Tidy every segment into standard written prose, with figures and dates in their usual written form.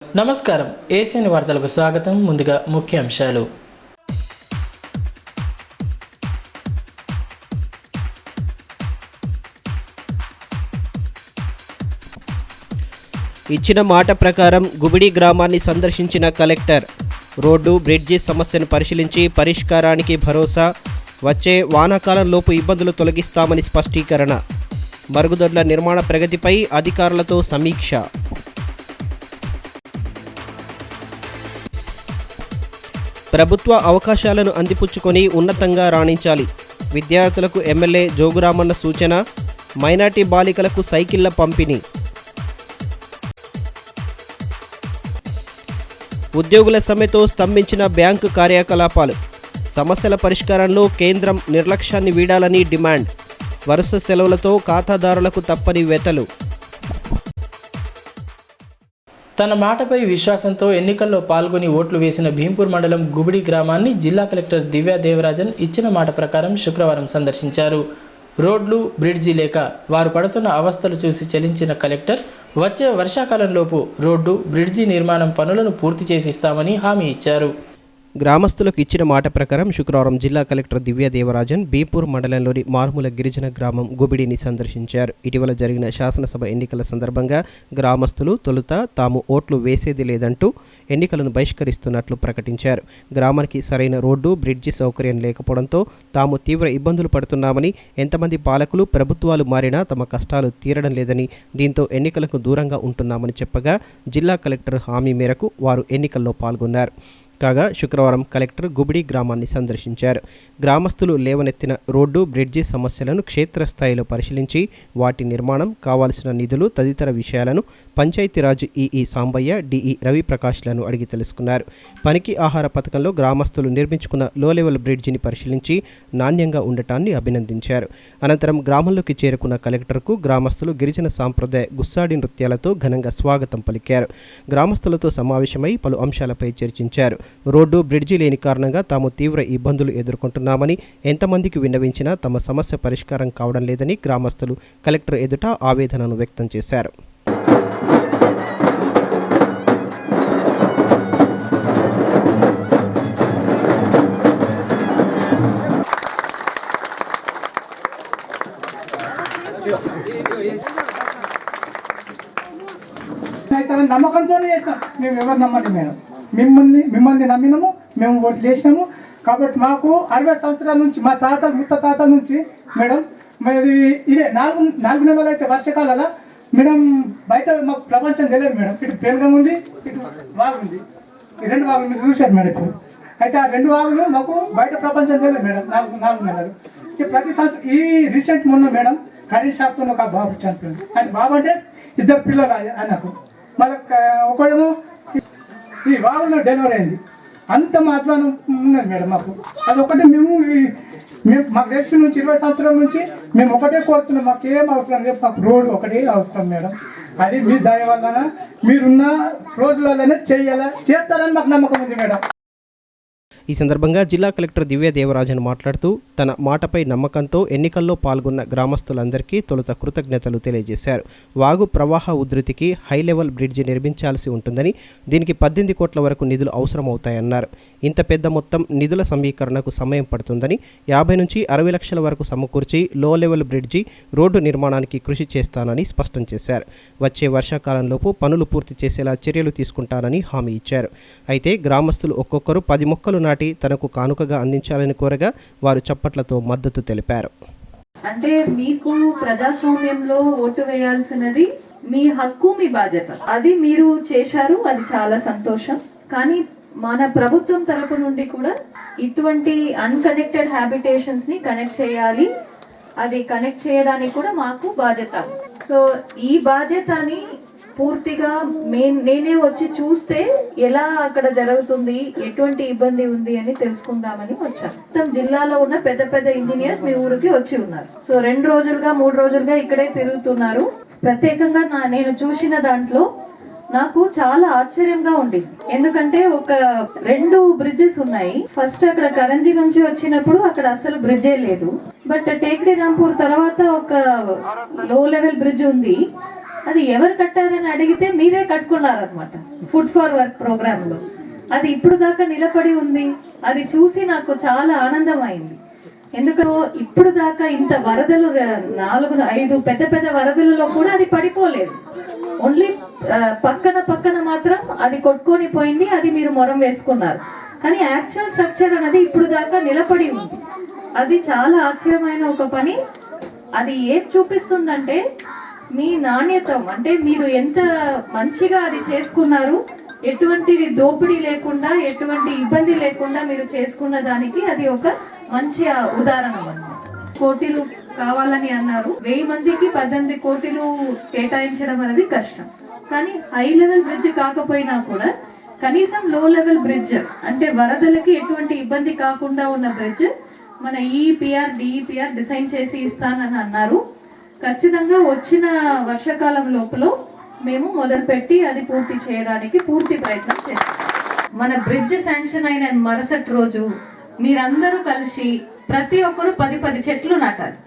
నమస్కారం ఏసియన్ వార్తలకు స్వాగతం. ముందుగా ముఖ్యాంశాలు. ఇచ్చిన మాట ప్రకారం గుబిడి గ్రామాన్ని సందర్శించిన కలెక్టర్. రోడ్డు బ్రిడ్జి సమస్యను పరిశీలించి పరిష్కారానికి భరోసా. వచ్చే వానాకాలంలోపు ఇబ్బందులు తొలగిస్తామని స్పష్టీకరణ. మరుగుదొడ్ల నిర్మాణ ప్రగతిపై అధికారులతో సమీక్ష. ప్రభుత్వ అవకాశాలను అందిపుచ్చుకొని ఉన్నతంగా రాణించాలి. విద్యార్థులకు ఎమ్మెల్యే జోగురామన్న సూచన. మైనార్టీ బాలికలకు సైకిళ్ల పంపిణీ. ఉద్యోగుల సమ్మెతో స్తంభించిన బ్యాంకు కార్యకలాపాలు. సమస్యల పరిష్కారంలో కేంద్రం నిర్లక్ష్యాన్ని వీడాలని డిమాండ్. వరుస సెలవులతో ఖాతాదారులకు తప్పని వెతలు. తన మాటపై విశ్వాసంతో ఎన్నికల్లో పాల్గొని ఓట్లు వేసిన భీంపూర్ మండలం గుబిడి గ్రామాన్ని జిల్లా కలెక్టర్ దివ్యా దేవరాజన్ ఇచ్చిన మాట ప్రకారం శుక్రవారం సందర్శించారు. రోడ్లు బ్రిడ్జి లేక వారు పడుతున్న అవస్థలు చూసి చలించిన కలెక్టర్ వచ్చే వర్షాకాలంలోపు రోడ్డు బ్రిడ్జి నిర్మాణం పనులను పూర్తి చేసి ఇస్తామని హామీ ఇచ్చారు. గ్రామస్తులకు ఇచ్చిన మాట ప్రకారం శుక్రవారం జిల్లా కలెక్టర్ దివ్యా దేవరాజన్ భీంపూర్ మండలంలోని మారుమూల గిరిజన గ్రామం గుబిడిని సందర్శించారు. ఇటీవల జరిగిన శాసనసభ ఎన్నికల సందర్భంగా గ్రామస్తులు తొలుత తాము ఓట్లు వేసేది లేదంటూ ఎన్నికలను బహిష్కరిస్తున్నట్లు ప్రకటించారు. గ్రామానికి సరైన రోడ్డు బ్రిడ్జి సౌకర్యం లేకపోవడంతో తాము తీవ్ర ఇబ్బందులు పడుతున్నామని, ఎంతమంది పాలకులు ప్రభుత్వాలు మారినా తమ కష్టాలు తీరడం లేదని, దీంతో ఎన్నికలకు దూరంగా ఉంటున్నామని చెప్పగా జిల్లా కలెక్టర్ హామీ మేరకు వారు ఎన్నికల్లో పాల్గొన్నారు. కాగా శుక్రవారం కలెక్టర్ గుబిడి గ్రామాన్ని సందర్శించారు. గ్రామస్తులు లేవనెత్తిన రోడ్డు బ్రిడ్జి సమస్యలను క్షేత్రస్థాయిలో పరిశీలించి వాటి నిర్మాణం, కావాల్సిన నిధులు తదితర విషయాలను పంచాయతీరాజ్ ఈఈ సాంబయ్య, డిఈ రవిప్రకాష్లను అడిగి తెలుసుకున్నారు. పనికి ఆహార పథకంలో గ్రామస్తులు నిర్మించుకున్న లో లెవెల్ బ్రిడ్జిని పరిశీలించి నాణ్యంగా ఉండటాన్ని అభినందించారు. అనంతరం గ్రామంలోకి చేరుకున్న కలెక్టర్కు గ్రామస్తులు గిరిజన సాంప్రదాయ గుస్సాడి నృత్యాలతో ఘనంగా స్వాగతం పలికారు. గ్రామస్తులతో సమావేశమై పలు అంశాలపై చర్చించారు. రోడ్డు బ్రిడ్జి లేని కారణంగా తాము తీవ్ర ఇబ్బందులు ఎదుర్కొంటున్నామని, ఎంతమందికి విన్నవించినా తమ సమస్య పరిష్కారం కావడం లేదని గ్రామస్తులు కలెక్టర్ ఎదుట ఆవేదనను వ్యక్తం చేశారు. నమ్మకంతోనే చేసినాం. మేము ఎవరు నమ్మండి మేడం, మిమ్మల్ని నమ్మినాము, మేము ఓట్లు వేసినాము. కాబట్టి మాకు 60 సంవత్సరాల నుంచి మా తాతలు ముత్తాతల నుంచి మేడం మరి ఇదే 4 నెలలు అయితే వర్షాకాలాల మేడం బయట మాకు ప్రపంచం తెలియదు మేడం. ఇటు పెనుగం ఉంది, ఇటు వాగు ఉంది. ఈ 2 వాగులు మీరు చూశారు మేడం. ఇప్పుడు అయితే ఆ 2 వాగులు మాకు బయట ప్రపంచం తెలియదు మేడం. 4 నెలలు ప్రతి సంవత్సరం. ఈ రీసెంట్ మొన్న మేడం కరెంట్ షాప్తో ఒక బాబు చనిపోయింది. ఆయన బాబు అంటే 2 పిల్లలు ఆయనకు. మళ్ళీ ఒకడేమో ఈ వాగులో డెలివరీ అయింది. అంత మాట్లాడడం ఉన్నది మేడం మాకు. అదొకటి మేము మాకు తెలిసి నుంచి 20 సంవత్సరాల నుంచి మేము ఒకటే కోరుతున్నాం. మాకు ఏం అవసరం లేదు, మాకు రోడ్డు ఒకటే అవసరం మేడం. అది మీ దయ వలన మీరున్న రోజులలోనే చేస్తారని మాకు నమ్మకం ఉంది మేడం. ఈ సందర్భంగా జిల్లా కలెక్టర్ దివ్యా దేవరాజన్ మాట్లాడుతూ తన మాటపై నమ్మకంతో ఎన్నికల్లో పాల్గొన్న గ్రామస్తులందరికీ తొలుత కృతజ్ఞతలు తెలియజేశారు. వాగు ప్రవాహ ఉధృతికి హై లెవెల్ బ్రిడ్జి నిర్మించాల్సి ఉంటుందని, దీనికి 18 కోట్ల వరకు నిధులు అవసరమవుతాయన్నారు. ఇంత పెద్ద మొత్తం నిధుల సమీకరణకు సమయం పడుతుందని, 50 నుంచి 60 లక్షల వరకు సమకూర్చి లో లెవెల్ బ్రిడ్జి రోడ్డు నిర్మాణానికి కృషి చేస్తానని స్పష్టం చేశారు. వచ్చే వర్షాకాలంలోపు పనులు పూర్తి చేసేలా చర్యలు తీసుకుంటానని హామీ ఇచ్చారు. అయితే గ్రామస్తులు ఒక్కొక్కరు 10 మొక్కలు నాటి తనకు కానుకగా అందించాలని కోరగా వారు చప్పట్లతో మద్దతు తెలిపారు. అంటే మీకు ప్రజాస్వామ్యంలో ఓటు వేయాల్సినది మీ హక్కు, మీ బాధ్యత. అది మీరు చేశారు, అది చాలా సంతోషం. కానీ మన ప్రభుత్వం తరపు నుండి కూడా ఇటువంటి అన్కనెక్టెడ్ హ్యాబిటేషన్స్ ని కనెక్ట్ చేయాలి. అది కనెక్ట్ చేయడానికి కూడా మాకు బాధ్యత. సో ఈ బాధ్యతని పూర్తిగా నేనే వచ్చి చూస్తే ఎలా అక్కడ జరుగుతుంది, ఎటువంటి ఇబ్బంది ఉంది అని తెలుసుకుందామని వచ్చాను. మొత్తం జిల్లాలో ఉన్న పెద్ద పెద్ద ఇంజనీర్స్ మీ ఊరికి వచ్చి ఉన్నారు. సో 2 రోజులుగా 3 రోజులుగా ఇక్కడే తిరుగుతున్నారు. ప్రత్యేకంగా నేను చూసిన దాంట్లో నాకు చాలా ఆశ్చర్యంగా ఉండింది. ఎందుకంటే ఒక 2 బ్రిడ్జెస్ ఉన్నాయి. ఫస్ట్ అక్కడ కరంజీ నుంచి వచ్చినప్పుడు అక్కడ అసలు బ్రిడ్జే లేదు. బట్ టేక్డీ రాంపూర్ తర్వాత ఒక లో లెవెల్ బ్రిడ్జ్ ఉంది. అది ఎవరు కట్టారని అడిగితే మీరే కట్టుకున్నారనమాట ఫుడ్ ఫర్ వర్క్ ప్రోగ్రామ్ లో. అది ఇప్పుడు దాకా నిలబడి ఉంది. అది చూసి నాకు చాలా ఆనందం అయింది. ఎందుకో ఇప్పుడు దాకా ఇంత వరదలు 4-5 పెద్ద పెద్ద వరదలలో కూడా అది పడిపోలేదు. ఓన్లీ పక్కన మాత్రం అది కొట్టుకొని పోయింది. అది మీరు మొరం వేసుకున్నారు. కానీ యాక్చువల్ స్ట్రక్చర్ అనేది ఇప్పుడు దాకా నిలబడి ఉంది. అది చాలా ఆశ్చర్యమైన ఒక పని. అది ఏం చూపిస్తుందంటే మీ నాణ్యత, అంటే మీరు ఎంత మంచిగా అది చేసుకున్నారు, ఎటువంటి దోపిడీ లేకుండా, ఎటువంటి ఇబ్బంది లేకుండా మీరు చేసుకున్న దానికి అది ఒక మంచి ఉదాహరణ అన్నమాట. కోటిలు కావాలని అన్నారు. 1000 మందికి 18 కోటిలు కేటాయించడం అనేది కష్టం. కానీ హై లెవెల్ బ్రిడ్జ్ కాకపోయినా కూడా కనీసం లో లెవెల్ బ్రిడ్జ్, అంటే వరదలకి ఎటువంటి ఇబ్బంది కాకుండా ఉన్న బ్రిడ్జ్ మన ఈపిఆర్ డిఈపిఆర్ డిజైన్ చేసి ఇస్తానని అన్నారు. ఖచ్చితంగా వచ్చిన వర్షాకాలం లోపల మేము మొదలుపెట్టి అది పూర్తి చేయడానికి పూర్తి ప్రయత్నం చేస్తాం. మన బ్రిడ్జ్ శాంక్షన్ అయిన మరుసటి రోజు మీరందరూ కలిసి ప్రతి ఒక్కరు 10 చెట్లు నాటాలి.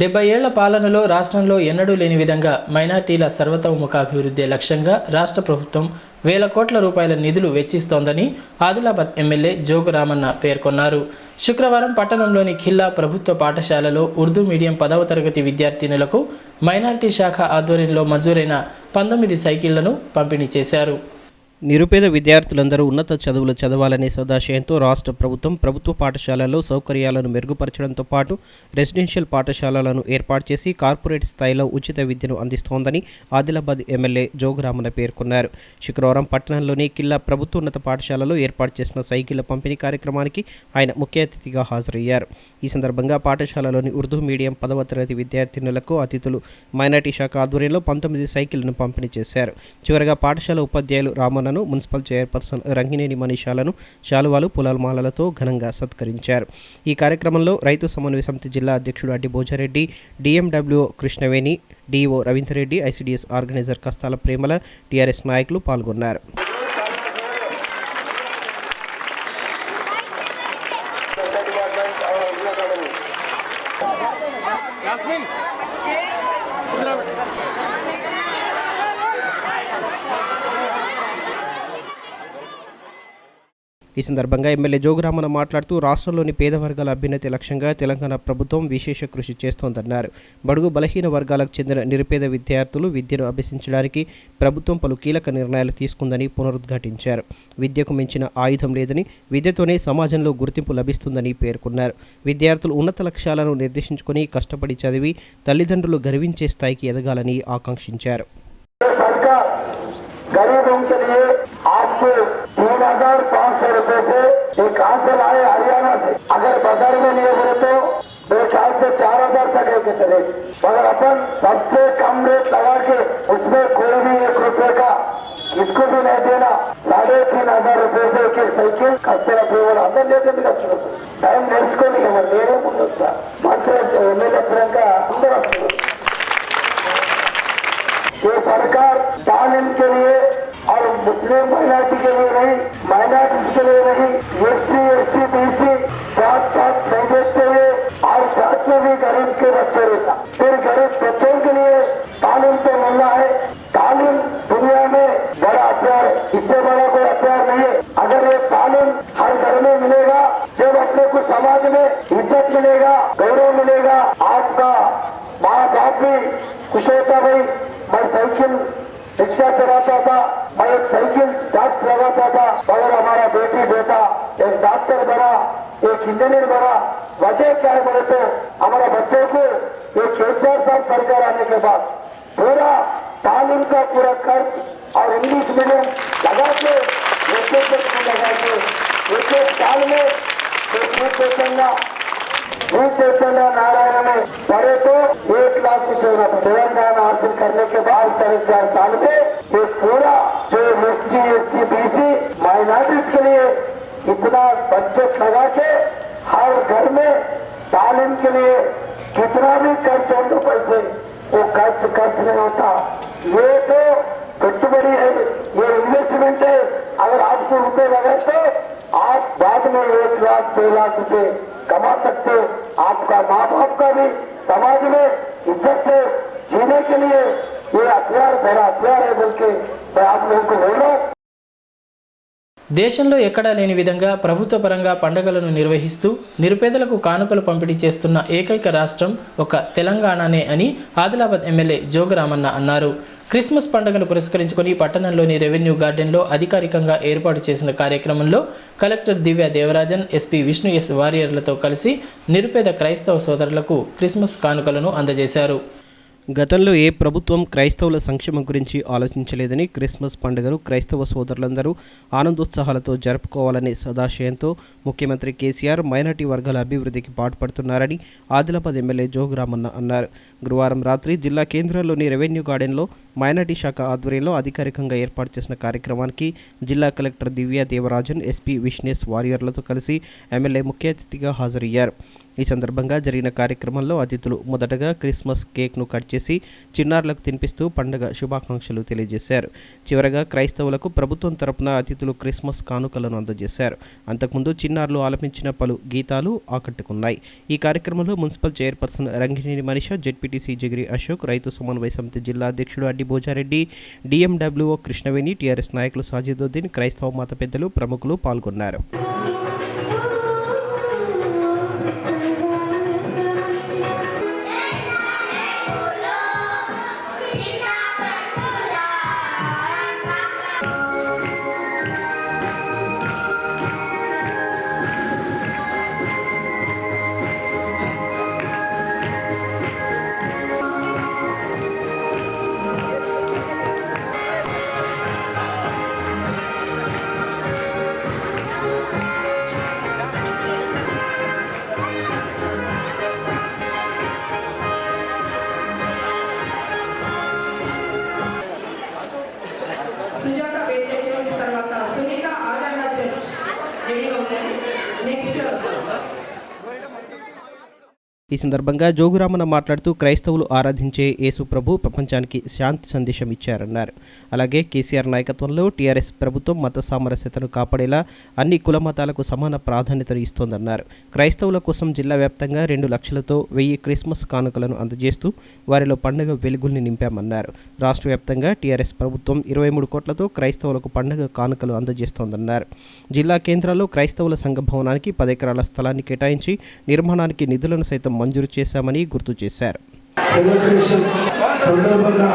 70 ఏళ్ల పాలనలో రాష్ట్రంలో ఎన్నడూ లేని విధంగా మైనార్టీల సర్వతోముఖాభివృద్ధి లక్ష్యంగా రాష్ట్ర ప్రభుత్వం వేల కోట్ల రూపాయల నిధులు వెచ్చిస్తోందని ఆదిలాబాద్ ఎమ్మెల్యే జోగు రామన్న పేర్కొన్నారు. శుక్రవారం పట్టణంలోని ఖిల్లా ప్రభుత్వ పాఠశాలలో ఉర్దూ మీడియం 10వ తరగతి విద్యార్థినులకు మైనార్టీ శాఖ ఆధ్వర్యంలో మంజూరైన 19 సైకిళ్లను పంపిణీ చేశారు. నిరుపేద విద్యార్థులందరూ ఉన్నత చదువులు చదవాలనే సదాశయంతో రాష్ట్ర ప్రభుత్వం ప్రభుత్వ పాఠశాలల్లో సౌకర్యాలను మెరుగుపరచడంతో పాటు రెసిడెన్షియల్ పాఠశాలలను ఏర్పాటు చేసి కార్పొరేట్ స్థాయిలో ఉచిత విద్యను అందిస్తోందని ఆదిలాబాద్ ఎమ్మెల్యే జోగురామన్న పేర్కొన్నారు. శుక్రవారం పట్టణంలోని కిల్లా ప్రభుత్వోన్నత పాఠశాలలో ఏర్పాటు చేసిన సైకిళ్ల పంపిణీ కార్యక్రమానికి ఆయన ముఖ్య అతిథిగా హాజరయ్యారు. ఈ సందర్భంగా పాఠశాలలోని ఉర్దూ మీడియం 10వ తరగతి విద్యార్థినులకు అతిథులు మైనార్టీ శాఖ ఆధ్వర్యంలో 19 సైకిళ్లను పంపిణీ చేశారు. చివరగా పాఠశాల ఉపాధ్యాయులు రామన్న మున్సిపల్ చైర్పర్సన్ రంగినేని మనీషాలను శాలువాలు పూలమాలలతో ఘనంగా సత్కరించారు. ఈ కార్యక్రమంలో రైతు సమన్వయ సమితి జిల్లా అధ్యక్షుడు Addi Bhojareddy, DMW Krishnaveni, DO Ravinderreddy, ICDS organiser Kastala Premala, TRS నాయకులు పాల్గొన్నారు. ఈ సందర్భంగా ఎమ్మెల్యే జోగురామన్న మాట్లాడుతూ రాష్ట్రంలోని పేద వర్గాల అభ్యున్నతి లక్ష్యంగా తెలంగాణ ప్రభుత్వం విశేష కృషి చేస్తోందన్నారు. బడుగు బలహీన వర్గాలకు చెందిన నిరుపేద విద్యార్థులు విద్యను అభ్యసించడానికి ప్రభుత్వం పలు కీలక నిర్ణయాలు తీసుకుందని పునరుద్ఘాటించారు. విద్యకు మించిన ఆయుధం లేదని, విద్యతోనే సమాజంలో గుర్తింపు లభిస్తుందని పేర్కొన్నారు. విద్యార్థులు ఉన్నత లక్ష్యాలను నిర్దేశించుకొని కష్టపడి చదివి తల్లిదండ్రులు గర్వించే స్థాయికి ఎదగాలని ఆకాంక్షించారు. गरीबों के लिए आपको 3,500 रुपए से ये कहाँ से लाए? हरियाणा से। अगर बाजार में लिए बोले तो मेरे ख्याल से 4,000 तक है रेट, मगर अपन सबसे कम रेट लगा के उसमें कोई भी 1 रुपए का इसको भी नहीं देना. 3,500 रुपए से एक సైకిల్ కస్తెల ప్రేమలు అందరు లేదు కష్టం. టైం నేర్చుకొని ఎవరు నేనే ముందు వస్తా. మాత్రం ఎమ్మెల్యే వచ్చినాక అందరు వస్తారు. ये सरकार तालीम के लिए और मुस्लिम माइनॉरिटी के लिए नहीं, माइनॉरिटीज के लिए नहीं, एससी एसटी बीसी जात पात नहीं देखते हुए और जात में भी गरीब के बच्चे रहता. फिर गरीब बच्चों के लिए तालीम तो मिलना है. तालीम दुनिया में बड़ा हथियार है, इससे बड़ा कोई हथियार नहीं है. अगर ये तालीम हर घर में मिलेगा, जब अपने को समाज में इज्जत मिलेगा, गौरव मिलेगा, आपका माँ बाप भी खुश होता. भाई मैं साइकिल रिक्शा चलाता था, मैं एक साइकिल टैक्स लगाता था, मगर हमारा बेटी बेटा एक डॉक्टर बना, एक इंजीनियर बना. वजह क्या है बोले तो हमारे बच्चों को ये केसीआर साहब सरकार आने के बाद पूरा तालीम का पूरा खर्च और इंग्लिश मीडियम लगा के लगा के एक साल में चैतन्य नारायण में पढ़े तो 1 लाख रुपये तेलंगाना हासिल करने के बाद 4.5 साल में ये पूरा जो एससी एसटी बीसी माइनॉरिटीज के लिए इतना बजट लगा के हर घर में तालीम के लिए कितना भी खर्च हो तो पैसे वो खर्च नहीं होता. ये तो पेट्रोबड़ी है, ये इन्वेस्टमेंट है. अगर आपको रुपए लगे तो आप बाद में 1 लाख 2 लाख रुपए कमा सकते हो. आपका माँ बाप का भी समाज में इज्जत से जीने के लिए ये हथियार बड़ा हथियार है बोल के मैं आप लोगों को बोल रहा हूँ। దేశంలో ఎక్కడా లేని విధంగా ప్రభుత్వ పరంగా పండుగలను నిర్వహిస్తూ నిరుపేదలకు కానుకలు పంపిణీ చేస్తున్న ఏకైక రాష్ట్రం ఒక తెలంగాణనే అని ఆదిలాబాద్ ఎమ్మెల్యే జోగురామన్న అన్నారు. క్రిస్మస్ పండుగను పురస్కరించుకొని పట్టణంలోని రెవెన్యూ గార్డెన్లో అధికారికంగా ఏర్పాటు చేసిన కార్యక్రమంలో కలెక్టర్ దివ్య దేవరాజన్, ఎస్పీ విష్ణు ఎస్ వారియర్లతో కలిసి నిరుపేద క్రైస్తవ సోదరులకు క్రిస్మస్ కానుకలను అందజేశారు. గతంలో ఏ ప్రభుత్వం క్రైస్తవుల సంక్షేమం గురించి ఆలోచించలేదని, క్రిస్మస్ పండుగను క్రైస్తవ సోదరులందరూ ఆనందోత్సాహాలతో జరుపుకోవాలనే సదాశయంతో ముఖ్యమంత్రి కేసీఆర్ మైనార్టీ వర్గాల అభివృద్ధికి పాటుపడుతున్నారని ఆదిలాబాద్ ఎమ్మెల్యే జోగురామన్న అన్నారు. గురువారం రాత్రి జిల్లా కేంద్రంలోని రెవెన్యూ గార్డెన్లో మైనార్టీ శాఖ ఆధ్వర్యంలో అధికారికంగా ఏర్పాటు చేసిన కార్యక్రమానికి జిల్లా కలెక్టర్ దివ్య దేవరాజన్, ఎస్పీ విష్ణేష్ వారియర్లతో కలిసి ఎమ్మెల్యే ముఖ్య అతిథిగా హాజరయ్యారు. ఈ సందర్భంగా జరిగిన కార్యక్రమంలో అతిథులు మొదటగా క్రిస్మస్ కేక్ను కట్ చేసి చిన్నారులకు తినిపిస్తూ పండుగ శుభాకాంక్షలు తెలియజేశారు. చివరగా క్రైస్తవులకు ప్రభుత్వం తరపున అతిథులు క్రిస్మస్ కానుకలను అందజేశారు. అంతకుముందు చిన్నారులు ఆలపించిన పలు గీతాలు ఆకట్టుకున్నాయి. ఈ కార్యక్రమంలో municipal chairperson Rangineni Manisha, ZPTC Jigiri Ashok, రైతు సమన్వయ సమితి జిల్లా అధ్యక్షుడు అడ్డి భోజారెడ్డి, డిఎండబ్ల్యూఓ కృష్ణవేణి, టీఆర్ఎస్ నాయకులు సాజిదుద్దీన్, క్రైస్తవ మత పెద్దలు, ప్రముఖులు పాల్గొన్నారు. సుజాత బేటే చర్చ్ తర్వాత సునీత ఆదరణ చర్చ్ రెడీగా ఉండాలి. నెక్స్ట్ ఈ సందర్భంగా జోగురామన్న మాట్లాడుతూ క్రైస్తవులు ఆరాధించే యేసు ప్రభు ప్రపంచానికి శాంతి సందేశం ఇచ్చారన్నారు. అలాగే కేసీఆర్ నాయకత్వంలో టీఆర్ఎస్ ప్రభుత్వం మత సామరస్యతను కాపాడేలా అన్ని కుల మతాలకు సమాన ప్రాధాన్యతను ఇస్తోందన్నారు. క్రైస్తవుల కోసం జిల్లా వ్యాప్తంగా 2 లక్షలతో 1000 క్రిస్మస్ కానుకలను అందజేస్తూ వారిలో పండుగ వెలుగుల్ని నింపామన్నారు. రాష్ట్ర వ్యాప్తంగా టీఆర్ఎస్ ప్రభుత్వం 23 కోట్లతో క్రైస్తవులకు పండుగ కానుకలు అందజేస్తోందన్నారు. జిల్లా కేంద్రాల్లో క్రైస్తవుల సంఘ భవనానికి 10 ఎకరాల స్థలాన్ని కేటాయించి నిర్మాణానికి నిధులను సైతం మంజూరు చేశామని గుర్తు చేశారు. సెలబ్రేషన్ సందర్భంగా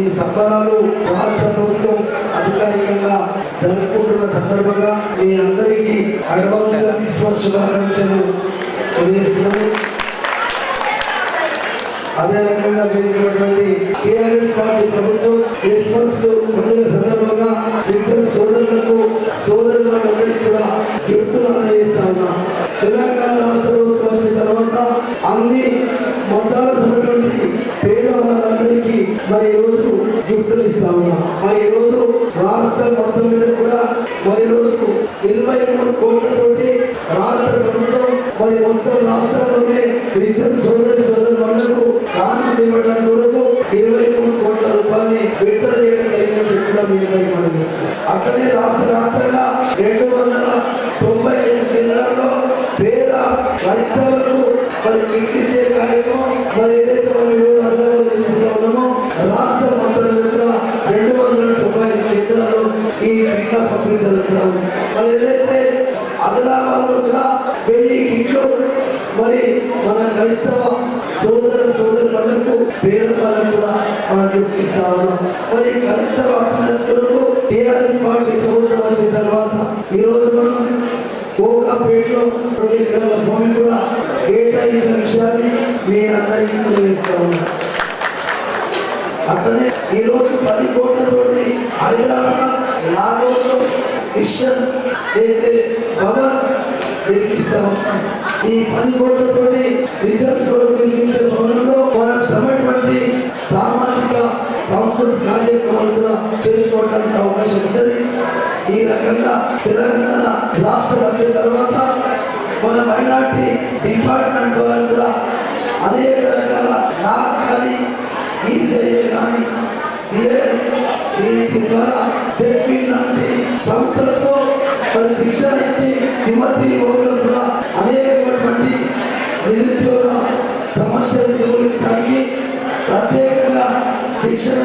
ఈ సంబరాలు రాష్ట్ర ప్రభుత్వం అధికారికంగా జరుపుకుంటున్న సందర్భంగా మీ అందరికీ అడ్వాన్స్గా క్రిస్మస్ శుభాకాంక్షలు తెలియజేస్తున్నాను. అదే రకంగా జరిగినటువంటి టీఆర్ఎస్ పార్టీ ప్రభుత్వం క్రిస్మస్ పండుగ సందర్భంగా క్రిస్టియన్ సోదరులకు సోదరులందరికీ కూడా గిఫ్టులు అందజేస్తా ఉన్నాం. తెలంగాణ రాష్ట్ర ప్రభుత్వం వచ్చిన తర్వాత అన్ని మతాలకు ఉన్నటువంటి పేదవాళ్ళందరికీ మరి ఈరోజు గిఫ్టులు ఇస్తా ఉన్నాం. మరి ఈరోజు రాష్ట్రం మొత్తం మీద కూడా మరి ఈరోజు 23 కోట్లతోటి రాష్ట్ర ప్రభుత్వం మరి మొత్తం రాష్ట్రంలోనే క్రిస్టియన్ సోదరులకు కానుకలు ఇవ్వడానికి వరకు 23 కోట్ల రూపాయలని విడుదల చేయడం జరిగిందని చెప్పడం మీ అందరికీ మనం చేస్తున్నాం. అట్లనే రాష్ట్ర వ్యాప్తంగా 295 కేంద్రాల్లో పేద క్రైస్తవులకు మరి కిట్లిచ్చే కార్యక్రమం మరి ఏదైతే మనం ఈరోజు అర్థంలో చేసుకుంటా ఉన్నామో రాష్ట్రం మొత్తం మీద కూడా 295 కేంద్రాలు ఈ కిట్ల పంపిణీ జరుగుతాం. మరి ఏదైతే ఆదిలాబాద్లో కూడా 1000 కిట్లు మరి మన క్రైస్తవ సోదరులకు పేదవాళ్ళకు కూడా మనం చూపిస్తా ఉన్నాం. మరి క్రైస్తవ అభ్యర్థులకు టీఆర్ఎస్ పార్టీ ప్రభుత్వం వచ్చిన తర్వాత ఈరోజు మనం కోకాపేటలో 2 ఎకరాల భూమి కూడా కేటాయించిన విషయాన్ని మీ అందరికీ తెలియజేస్తా ఉన్నాం. అట్లనే ఈరోజు 10 కోట్లతోటి హైదరాబాద్ నాగోలో మిషన్ అయితే భవన్ నిర్మిస్తా ఉన్నాం. ఈ 10 కోట్లతోటి రీసెర్చ్ కొరకు నిర్మించే భవనంలో మనకు సమటువంటి సామాజిక సాంస్కృతిక కార్యక్రమాలు కూడా చేసుకోవడానికి అవకాశం ఉంటుంది. ఈ రకంగా తెలంగాణ రాష్ట్రం వచ్చిన తర్వాత మన మైనార్టీ డిపార్ట్మెంట్ ద్వారా కూడా అనేక రకాల నాకు కానీ ఈసీఐ కానీ సిఐటి ద్వారా సెట్పీ లాంటి సంస్థలతో మరి శిక్షణ ఇచ్చి యువతి యువకులకు కూడా అనేకమైనటువంటి నిరుద్యోగ సమస్యలు నిర్వహించడానికి ప్రత్యేకంగా శిక్షణ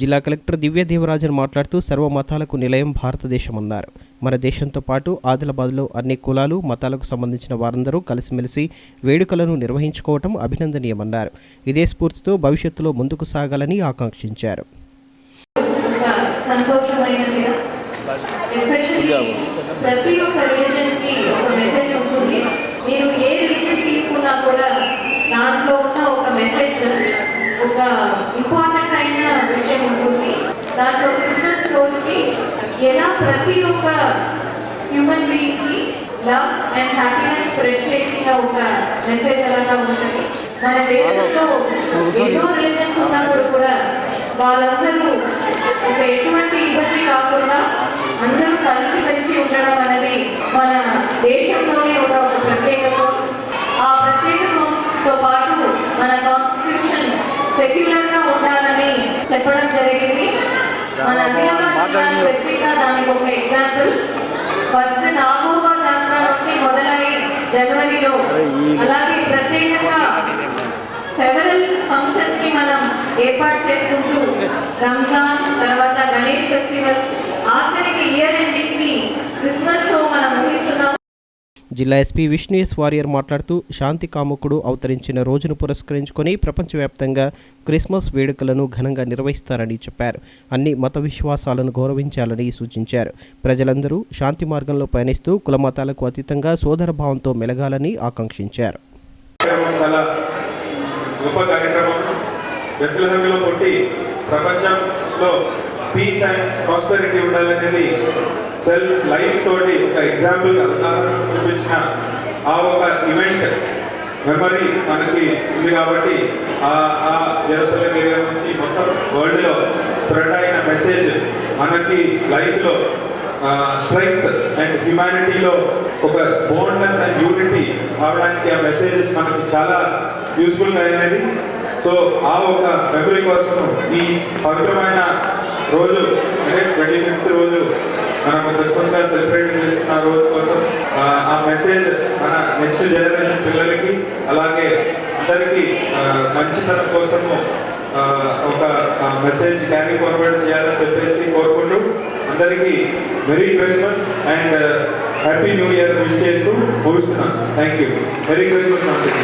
జిల్లా కలెక్టర్ దివ్య దేవరాజన్ మాట్లాడుతూ సర్వ మతాలకు నిలయం భారతదేశం అన్నారు. మన దేశంతో పాటు ఆదిలాబాద్లో అన్ని కులాలు మతాలకు సంబంధించిన వారందరూ కలిసిమెలిసి వేడుకలను నిర్వహించుకోవటం అభినందనీయమన్నారు. ఇదే స్ఫూర్తితో భవిష్యత్తులో ముందుకు సాగాలని ఆకాంక్షించారు. ప్రతి ఒక్క రిలీజన్కి ఒక మెసేజ్ ఉంటుంది. మీరు ఏ రిలీజన్ తీసుకున్నా కూడా దాంట్లో ఉన్న ఒక మెసేజ్, ఒక ఇంపార్టెంట్ అయిన విషయం ఉంటుంది. దాంట్లో క్రిస్మస్ రోజుకి ఎలా ప్రతి ఒక్క హ్యూమన్ బీయింగ్కి లవ్ అండ్ హ్యాపీనెస్ స్ప్రెడ్ చేసిన ఒక మెసేజ్ అలాగా ఉంటుంది. మన దేశంలో ఎన్నో రిలీజన్స్ ఉన్నప్పుడు కూడా వాళ్ళందరూ ఒక ఎటువంటి ఇబ్బంది కాకుండా అందరూ కలిసిమెలిసి ఉండడం అనేది మన దేశంలోనే ఒక ప్రత్యేకత. ఆ ప్రత్యేకతతో పాటు మన కాన్స్టిట్యూషన్ సెక్యులర్ గా ఉండాలని చెప్పడం జరిగింది. మన ఆదిలాబాద్ స్పెసిఫిక్ గా దానికి ఒక ఎగ్జాంపుల్. ఫస్ట్ నాగోబా జాతర నుండి మొదలై జనవరిలో, అలాగే ప్రత్యేకంగా సెవెరల్ ఫంక్షన్స్ ని మనం ఏర్పాటు చేసుకుంటూ రంజాన్ తర్వాత గణేష్ ఫెస్టివల్, ఆఖరికి ఇయర్ ఎండింగ్ ని క్రిస్మస్ తో మనం ముగిస్తున్నాం. జిల్లా ఎస్పీ విష్ణుయస్ వారియర్ మాట్లాడుతూ శాంతి కాముకుడు అవతరించిన రోజును పురస్కరించుకొని ప్రపంచవ్యాప్తంగా క్రిస్మస్ వేడుకలను ఘనంగా నిర్వహిస్తారని చెప్పారు. అన్ని మత విశ్వాసాలను గౌరవించాలని సూచించారు. ప్రజలందరూ శాంతి మార్గంలో పయనిస్తూ కుల మతాలకు అతీతంగా సోదరభావంతో మెలగాలని ఆకాంక్షించారు. గొప్ప కార్యక్రమం. బెత్లెహేములో పుట్టి ప్రపంచంలో పీస్ అండ్ ప్రాస్పెరిటీ ఉండాలనేది సెల్ఫ్ లైఫ్ తోటి ఒక ఎగ్జాంపుల్ ఉదాహరణ చూపించిన ఆ ఒక ఈవెంట్ మెమరీ మనకి ఉంది. కాబట్టి ఆ జెరూసలేం ఏరియా నుంచి మొత్తం వరల్డ్లో స్ప్రెడ్ అయిన మెసేజ్ మనకి లైఫ్లో స్ట్రెంగ్త్ అండ్ హ్యుమానిటీలో ఒక బోండ్నెస్ అండ్ యూనిటీ అవడానికి ఆ మెసేజెస్ మనకి చాలా యూస్ఫుల్గా అయినది. సో ఆ ఒక మెమరీ కోసం ఈ పవిత్రమైన రోజు అంటే 25th రోజు మనం క్రిస్మస్గా సెలబ్రేట్ చేస్తున్న రోజు కోసం ఆ మెసేజ్ మన నెక్స్ట్ జనరేషన్ పిల్లలకి అలాగే అందరికీ మంచితనం కోసము ఒక మెసేజ్ క్యారీ ఫార్వర్డ్ చేయాలని చెప్పేసి కోరుకుంటూ అందరికీ merry Christmas and happy new year wish చేస్తూ ముగిస్తున్నాను. Thank you. మెరీ క్రిస్మస్ అందరికీ.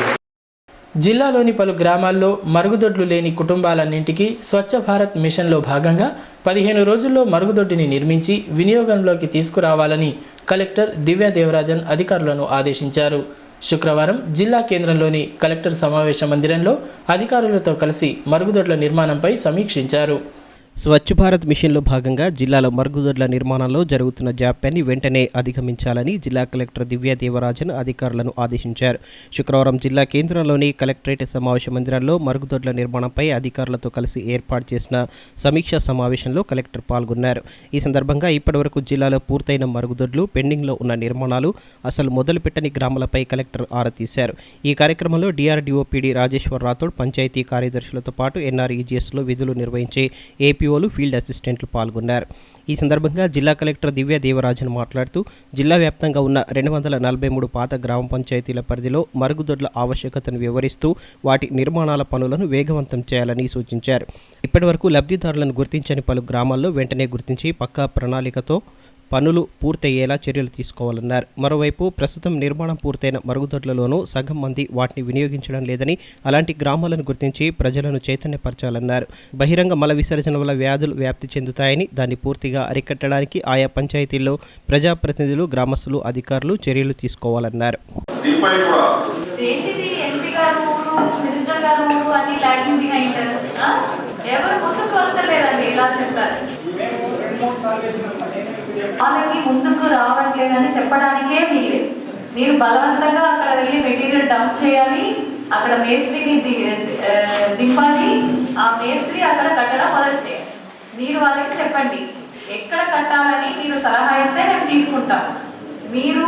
జిల్లాలోని పలు గ్రామాల్లో మరుగుదొడ్లు లేని కుటుంబాలన్నింటికీ స్వచ్ఛ భారత్ మిషన్లో భాగంగా 15 రోజుల్లో మరుగుదొడ్డిని నిర్మించి వినియోగంలోకి తీసుకురావాలని కలెక్టర్ దివ్య దేవరాజన్ అధికారులను ఆదేశించారు. శుక్రవారం జిల్లా కేంద్రంలోని కలెక్టర్ సమావేశ మందిరంలో అధికారులతో కలిసి మరుగుదొడ్ల నిర్మాణంపై సమీక్షించారు. స్వచ్ఛ భారత్ మిషన్లో భాగంగా జిల్లాలో మరుగుదొడ్ల నిర్మాణంలో జరుగుతున్న జాప్యాన్ని వెంటనే అధిగమించాలని జిల్లా కలెక్టర్ దివ్య దేవరాజన్ అధికారులను ఆదేశించారు. శుక్రవారం జిల్లా కేంద్రంలోని కలెక్టరేట్ సమావేశ మందిరంలో మరుగుదొడ్ల నిర్మాణంపై అధికారులతో కలిసి ఏర్పాటు చేసిన సమీక్షా సమావేశంలో కలెక్టర్ పాల్గొన్నారు. ఈ సందర్భంగా ఇప్పటివరకు జిల్లాలో పూర్తయిన మరుగుదొడ్లు, పెండింగ్లో ఉన్న నిర్మాణాలు, అసలు మొదలుపెట్టని గ్రామాలపై కలెక్టర్ ఆరా తీశారు. ఈ కార్యక్రమంలో డిఆర్డీఓ పీడీ రాజేశ్వర్ రాథోడ్, పంచాయతీ కార్యదర్శులతో పాటు ఎన్ఆర్ఈజీఎస్లో విధులు నిర్వహించే ఏపీఓలు, ఫీల్డ్ అసిస్టెంట్లు పాల్గొన్నారు. ఈ సందర్భంగా జిల్లా కలెక్టర్ దివ్య దేవరాజన్ మాట్లాడుతూ జిల్లా వ్యాప్తంగా ఉన్న 243 పాత గ్రామ పంచాయతీల పరిధిలో మరుగుదొడ్ల ఆవశ్యకతను వివరిస్తూ వాటి నిర్మాణాల పనులను వేగవంతం చేయాలని సూచించారు. ఇప్పటివరకు లబ్ధిదారులను గుర్తించని పలు గ్రామాల్లో వెంటనే గుర్తించి పక్కా ప్రణాళికతో పనులు పూర్తయ్యేలా చర్యలు తీసుకోవాలన్నారు. మరోవైపు ప్రస్తుతం నిర్మాణం పూర్తయిన మరుగుదొడ్లలోనూ సగం మంది వాటిని వినియోగించడం లేదని, అలాంటి గ్రామాలను గుర్తించి ప్రజలను చైతన్యపరచాలన్నారు. బహిరంగ మల విసర్జన వల్ల వ్యాధులు వ్యాప్తి చెందుతాయని, దాన్ని పూర్తిగా అరికట్టడానికి ఆయా పంచాయతీల్లో ప్రజాప్రతినిధులు, గ్రామస్తులు, అధికారులు చర్యలు తీసుకోవాలన్నారు. వాళ్ళకి ముందుకు రావట్లేదని చెప్పడానికే మీరు బలవంతంగా అక్కడ వెళ్ళి మెటీరియల్ డంప్ చేయాలి, అక్కడ మేస్త్రికి దింపాలి, ఆ మేస్త్రి అక్కడ కట్టడం మొదలు చేయాలి. మీరు వాళ్ళకి చెప్పండి ఎక్కడ కట్టాలని మీరు సలహా ఇస్తే మేము తీసుకుంటాం. మీరు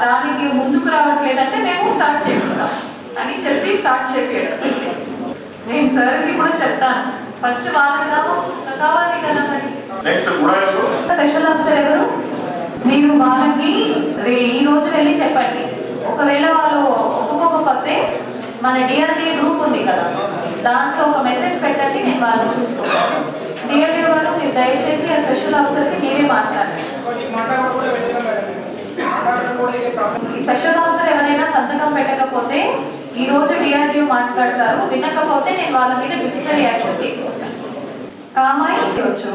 దానికి ముందుకు రావట్లేదంటే మేము స్టార్ట్ చేస్తాం అని చెప్పి స్టార్ట్ చేయాలి. నేను సార్కి కూడా చెప్తాను, ఫస్ట్ వాళ్ళకి కావాలి కదా. మరి స్పెషల్ ఆఫీసర్ ఎవరు, మీరు వాళ్ళకి ఈ రోజు వెళ్ళి చెప్పండి. ఒకవేళ వాళ్ళు ఒప్పుకోకపోతే మన డిఆర్డీ గ్రూప్ ఉంది కదా, దాంట్లో ఒక మెసేజ్ పెట్టండి, నేను వాళ్ళని చూసుకుంటాను. స్పెషల్ ఆఫీసర్కి మీరే మాట్లాడండి. ఈ స్పెషల్ ఆఫీసర్ ఎవరైనా సంతకం పెట్టకపోతే ఈ రోజు డిఆర్డీఓ మాట్లాడతారు, వినకపోతే నేను వాళ్ళ మీద డిసిప్లినరీ యాక్షన్ తీసుకుంటాను. కామాయొచ్చు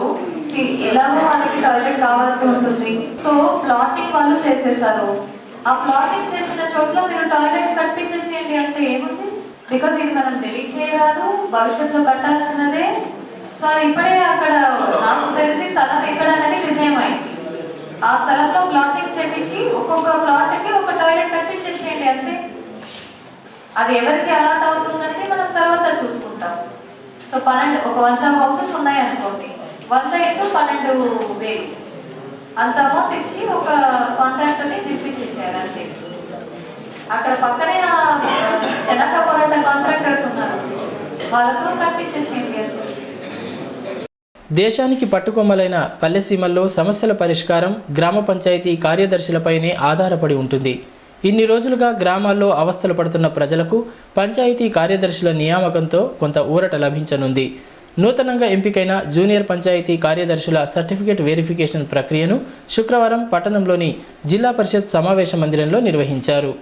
ఎలాగో వాళ్ళకి టాయిలెట్ కావాల్సి ఉంటుంది. సో ప్లాటింగ్ వాళ్ళు చేసేసారు. ఆ ప్లాటింగ్ చేసిన చోట్ల మీరు టాయిలెట్స్ కట్టించేసేయండి అంటే ఏముంది? బికాజ్ ఇది మనం డిలీట్ చేయరాదు, భవిష్యత్తులో కట్టాల్సినదే. సో ఇప్పుడే అక్కడ నాకు తెలిసి స్థలం ఎక్కడ అనేది నిర్ణయం అయింది. ఆ స్థలంలో ప్లాటింగ్ చేపించి ఒక్కొక్క ప్లాట్కి ఒక టాయిలెట్ కట్టించేసేయండి అంతే. అది ఎవరికి అలాట్ అవుతుందని మనం తర్వాత చూసుకుంటాం. సో 12 ఒక 100 హౌసెస్ ఉన్నాయి అనుకోండి, 100 × 12,000 అంత అమౌంట్ ఇచ్చి ఒక కాంట్రాక్టర్ని తెప్పించేసేయాలి అంతే. అక్కడ పక్కనే వెనక పోరాట కాంట్రాక్టర్స్ ఉన్నారు, వాళ్ళతో కట్టించేసేయండి అంతే. దేశానికి పట్టుకొమ్మలైన పల్లెసీమల్లో సమస్యల పరిష్కారం గ్రామ పంచాయతీ కార్యదర్శులపైనే ఆధారపడి ఉంటుంది. ఇన్ని రోజులుగా గ్రామాల్లో అవస్థలు పడుతున్న ప్రజలకు పంచాయతీ కార్యదర్శుల నియామకంతో కొంత ఊరట లభించనుంది. నూతనంగా ఎంపికైన జూనియర్ పంచాయతీ కార్యదర్శుల సర్టిఫికేట్ వెరిఫికేషన్ ప్రక్రియను శుక్రవారం పట్టణంలోని జిల్లా పరిషత్ సమావేశ మందిరంలో నిర్వహించారు.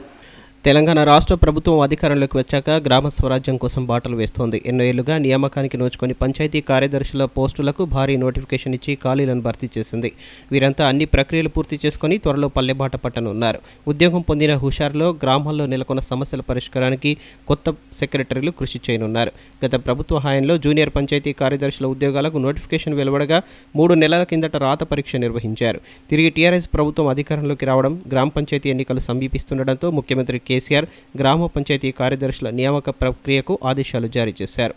తెలంగాణ రాష్ట్ర ప్రభుత్వం అధికారంలోకి వచ్చాక గ్రామ స్వరాజ్యం కోసం బాటలు వేస్తోంది. ఎన్నో ఏళ్లుగా నియామకానికి నోచుకొని పంచాయతీ కార్యదర్శుల పోస్టులకు భారీ నోటిఫికేషన్ ఇచ్చి ఖాళీలను భర్తీ చేసింది. వీరంతా అన్ని ప్రక్రియలు పూర్తి చేసుకుని త్వరలో పల్లెబాట పట్టనున్నారు. ఉద్యోగం పొందిన హుషారులో గ్రామాల్లో నెలకొన్న సమస్యల పరిష్కారానికి కొత్త సెక్రటరీలు కృషి చేయనున్నారు. గత ప్రభుత్వ హయాంలో జూనియర్ పంచాయతీ కార్యదర్శుల ఉద్యోగాలకు నోటిఫికేషన్ వెలువడగా 3 నెలల కిందట రాత పరీక్ష నిర్వహించారు. తిరిగి టీఆర్ఎస్ ప్రభుత్వం అధికారంలోకి రావడం, గ్రామ పంచాయతీ ఎన్నికలు సమీపిస్తుండటంతో ముఖ్యమంత్రి కేసీఆర్ గ్రామ పంచాయతీ కార్యదర్శుల నియామక ప్రక్రియకు ఆదేశాలు జారీ చేశారు.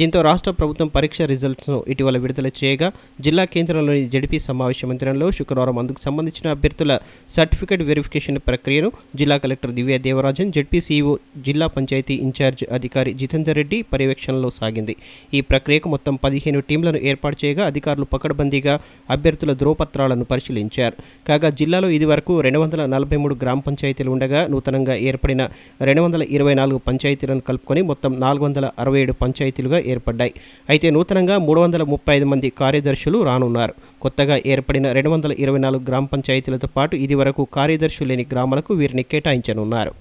దీంతో రాష్ట్ర ప్రభుత్వం పరీక్ష రిజల్ట్స్ను ఇటీవల విడుదల చేయగా జిల్లా కేంద్రంలోని జెడ్పీ సమావేశ మందిరంలో శుక్రవారం అందుకు సంబంధించిన అభ్యర్థుల సర్టిఫికేట్ వెరిఫికేషన్ ప్రక్రియను జిల్లా కలెక్టర్ దివ్య దేవరాజన్, జెడ్పీ సీఈఓ జిల్లా పంచాయతీ ఇన్ఛార్జ్ అధికారి జితేందర్ రెడ్డి పర్యవేక్షణలో సాగింది. ఈ ప్రక్రియకు మొత్తం 15 టీంలను ఏర్పాటు చేయగా అధికారులు పకడ్బందీగా అభ్యర్థుల ధ్రువపత్రాలను పరిశీలించారు. కాగా జిల్లాలో ఇదివరకు 243 గ్రామ పంచాయతీలు ఉండగా నూతనంగా ఏర్పడిన 224 పంచాయతీలను కలుపుకొని మొత్తం 467 పంచాయతీలుగా ఏర్పడ్డాయి. అయితే నూతనంగా 335 మంది కార్యదర్శులు రానున్నారు. కొత్తగా ఏర్పడిన 224 గ్రామ పంచాయతీలతో పాటు ఇది వరకు కార్యదర్శులు లేని గ్రామాలకు వీరిని కేటాయించనున్నారు.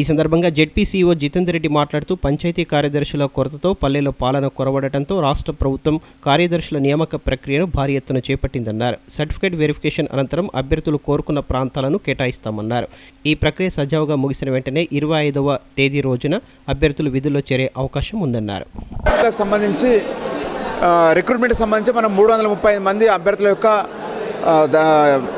ఈ సందర్భంగా జెడ్పీ సీఈఓ జితేందర్ రెడ్డి మాట్లాడుతూ పంచాయతీ కార్యదర్శుల కొరతతో పల్లెలో పాలన కొరవడటంతో రాష్ట్ర ప్రభుత్వం కార్యదర్శుల నియామక ప్రక్రియను భారీ ఎత్తున చేపట్టిందన్నారు. సర్టిఫికేట్ వెరిఫికేషన్ అనంతరం అభ్యర్థులు కోరుకున్న ప్రాంతాలను కేటాయిస్తామన్నారు. ఈ ప్రక్రియ సజావుగా ముగిసిన వెంటనే 25వ తేదీ రోజున అభ్యర్థులు విధుల్లో చేరే అవకాశం ఉందన్నారు. సంబంధించి రిక్రూట్మెంట్ సంబంధించి మనం 335 మంది అభ్యర్థుల యొక్క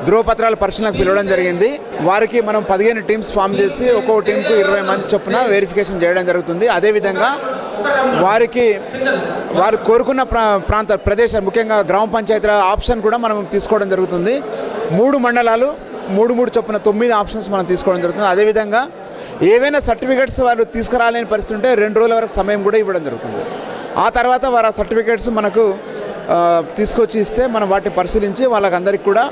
ధ్రువపత్రాల పరిశీలనకు పిలవడం జరిగింది. వారికి మనం 15 టీమ్స్ ఫామ్ చేసి ఒక్కో టీంకు 20 మంది చొప్పున వెరిఫికేషన్ చేయడం జరుగుతుంది. అదేవిధంగా వారు కోరుకున్న ప్రదేశాలు ముఖ్యంగా గ్రామ పంచాయతీల ఆప్షన్ కూడా మనం తీసుకోవడం జరుగుతుంది. 3 మండలాలు 3 చొప్పున 9 ఆప్షన్స్ మనం తీసుకోవడం జరుగుతుంది. అదేవిధంగా ఏవైనా సర్టిఫికేట్స్ వారు తీసుకురాలేని పరిస్థితి ఉంటే 2 రోజుల వరకు సమయం కూడా ఇవ్వడం జరుగుతుంది. ఆ తర్వాత వారు ఆ సర్టిఫికేట్స్ మనకు తీసుకొచ్చి ఇస్తే మనం వాటిని పరిశీలించి వాళ్ళకందరికీ కూడా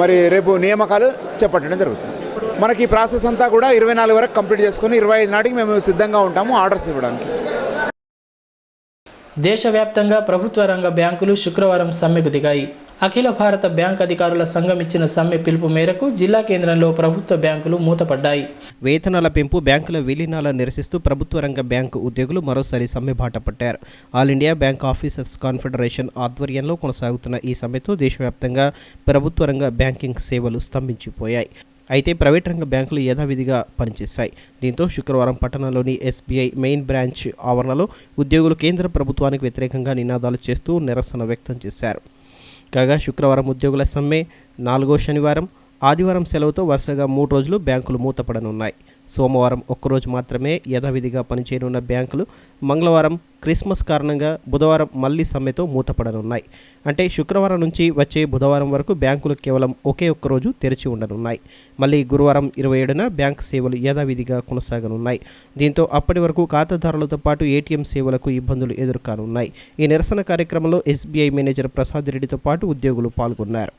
మరి రేపు నియామకాలు చేపట్టడం జరుగుతుంది. మనకి ఈ ప్రాసెస్ అంతా కూడా 24 వరకు కంప్లీట్ చేసుకుని 25 నాటికి మేము సిద్ధంగా ఉంటాము ఆర్డర్స్ ఇవ్వడానికి. దేశవ్యాప్తంగా ప్రభుత్వ రంగ బ్యాంకులు శుక్రవారం సమ్మెకు దిగాయి. అఖిల భారత బ్యాంక్ అధికారుల సంఘం ఇచ్చిన సమ్మె పిలుపు మేరకు జిల్లా కేంద్రంలో ప్రభుత్వ బ్యాంకులు మూతపడ్డాయి. వేతనాల పెంపు, బ్యాంకుల విలీనాల నిరసిస్తూ ప్రభుత్వ రంగ బ్యాంకు ఉద్యోగులు మరోసారి సమ్మె బాట పట్టారు. All India bank officers confederation ఆధ్వర్యంలో కొనసాగుతున్న ఈ సమ్మెతో దేశవ్యాప్తంగా ప్రభుత్వ రంగ బ్యాంకింగ్ సేవలు స్తంభించిపోయాయి. అయితే ప్రైవేట్ రంగ బ్యాంకులు యథావిధిగా పనిచేశాయి. దీంతో శుక్రవారం పట్టణంలోని ఎస్బీఐ మెయిన్ బ్రాంచ్ ఆవరణలో ఉద్యోగులు కేంద్ర ప్రభుత్వానికి వ్యతిరేకంగా నినాదాలు చేస్తూ నిరసన వ్యక్తం చేశారు. కాగా శుక్రవారం ఉద్యోగుల సమ్మె 4వ శనివారం, ఆదివారం సెలవుతో వరుసగా 3 రోజులు బ్యాంకులు మూతపడనున్నాయి. సోమవారం ఒక్కరోజు మాత్రమే యథావిధిగా పనిచేయనున్న బ్యాంకులు మంగళవారం క్రిస్మస్ కారణంగా బుధవారం మళ్లీ సమ్మెతో మూతపడనున్నాయి. అంటే శుక్రవారం నుంచి వచ్చే బుధవారం వరకు బ్యాంకులు కేవలం ఒకే ఒక్కరోజు తెరిచి ఉండనున్నాయి. మళ్ళీ గురువారం 27న బ్యాంక్ సేవలు యథావిధిగా కొనసాగనున్నాయి. దీంతో అప్పటి వరకు ఖాతాదారులతో పాటు ఏటీఎం సేవలకు ఇబ్బందులు ఎదుర్కానున్నాయి. ఈ నిరసన కార్యక్రమంలో ఎస్బీఐ మేనేజర్ ప్రసాద్ రెడ్డితో పాటు ఉద్యోగులు పాల్గొన్నారు.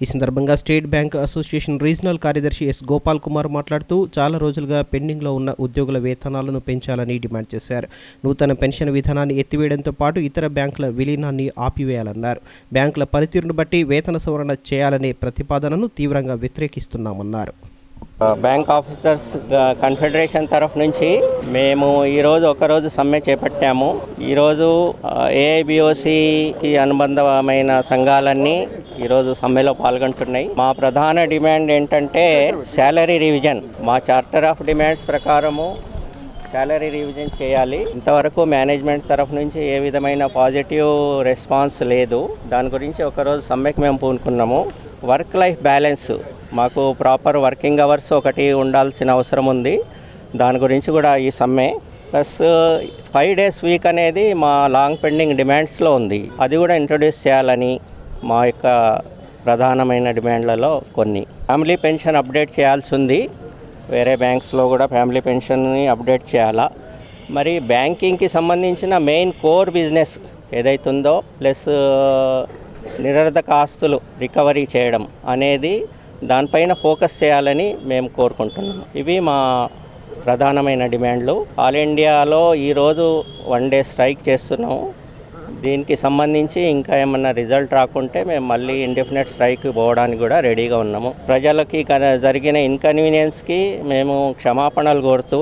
ఈ సందర్భంగా స్టేట్ బ్యాంక్ అసోసియేషన్ రీజనల్ కార్యదర్శి ఎస్ గోపాల్ కుమార్ మాట్లాడుతూ చాలా రోజులుగా పెండింగ్లో ఉన్న ఉద్యోగుల వేతనాలను పెంచాలని డిమాండ్ చేశారు. నూతన పెన్షన్ విధానాన్ని ఎత్తివేయడంతో పాటు ఇతర బ్యాంకుల విలీనాన్ని ఆపివేయాలన్నారు. బ్యాంకుల పనితీరును బట్టి వేతన సవరణ చేయాలనే ప్రతిపాదనను తీవ్రంగా వ్యతిరేకిస్తున్నామన్నారు. బ్యాంక్ ఆఫీసర్స్ కన్ఫెడరేషన్ తరఫు నుంచి మేము ఈరోజు ఒకరోజు సమ్మె చేపట్టాము. ఈరోజు ఏఐబిఓసికి అనుబంధమైన సంఘాలన్నీ ఈరోజు సమ్మెలో పాల్గొంటున్నాయి. మా ప్రధాన డిమాండ్ ఏంటంటే శాలరీ రివిజన్. మా చార్టర్ ఆఫ్ డిమాండ్స్ ప్రకారము శాలరీ రివిజన్ చేయాలి. ఇంతవరకు మేనేజ్మెంట్ తరఫు నుంచి ఏ విధమైన పాజిటివ్ రెస్పాన్స్ లేదు. దాని గురించి ఒకరోజు సమ్మెకి మేము పూనుకున్నాము. వర్క్ లైఫ్ బ్యాలెన్స్, మాకు ప్రాపర్ వర్కింగ్ అవర్స్ ఒకటి ఉండాల్సిన అవసరం ఉంది. దాని గురించి కూడా ఈ సమ్మె ప్లస్ 5 days వీక్ అనేది మా లాంగ్ పెండింగ్ డిమాండ్స్లో ఉంది. అది కూడా ఇంట్రొడ్యూస్ చేయాలని మా యొక్క ప్రధానమైన డిమాండ్లలో కొన్ని. ఫ్యామిలీ పెన్షన్ అప్డేట్ చేయాల్సి ఉంది. వేరే బ్యాంక్స్లో కూడా ఫ్యామిలీ పెన్షన్ని అప్డేట్ చేయాలా. మరి బ్యాంకింగ్కి సంబంధించిన మెయిన్ కోర్ బిజినెస్ ఏదైతుందో ప్లస్ నిరర్ధక ఆస్తులు రికవరీ చేయడం అనేది దానిపైన ఫోకస్ చేయాలని మేము కోరుకుంటున్నాము. ఇవి మా ప్రధానమైన డిమాండ్లు. ఆల్ ఇండియాలో ఈరోజు 1 day స్ట్రైక్ చేస్తున్నాము. దీనికి సంబంధించి ఇంకా ఏమన్నా రిజల్ట్ రాకుంటే మేము మళ్ళీ ఇండెఫినెట్ స్ట్రైక్ పోవడానికి కూడా రెడీగా ఉన్నాము. ప్రజలకి జరిగిన ఇన్కన్వీనియన్స్కి మేము క్షమాపణలు కోరుతూ